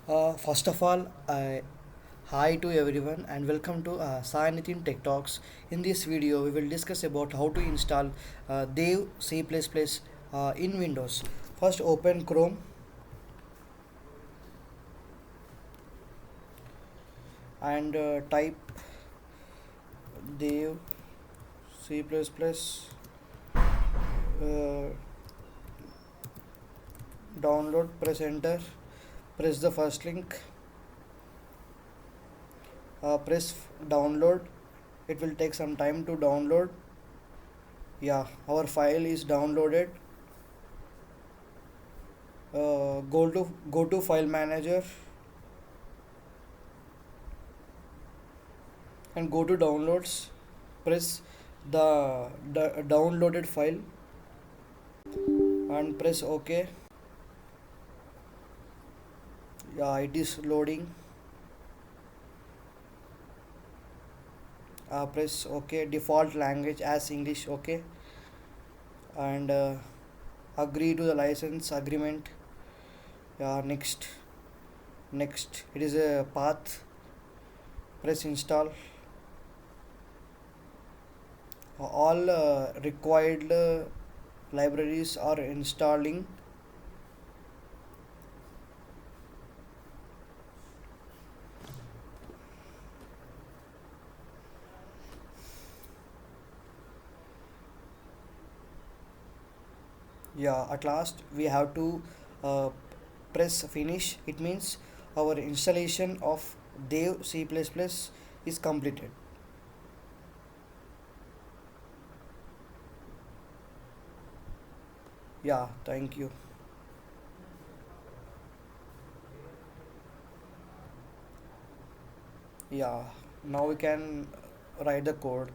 First of all, hi to everyone and welcome to Sai Nitin Tech Talks. In this video, we will discuss about how to install Dev C++ in Windows. First, open Chrome and type Dev C++. Uh, Download. Press enter. Press the first link. Press download. It will take some time to download. Yeah, our file is downloaded. Go to file manager and go to downloads. Press the downloaded file and press OK. Yeah, it is loading. Press OK. Default language as English. OK, and agree to the license agreement. Yeah, next. It is a path. Press install. All required libraries are installing. Yeah, at last we have to uh, press finish. It means our installation of Dev C++ is completed. Yeah, thank you. Yeah, now we can write the code.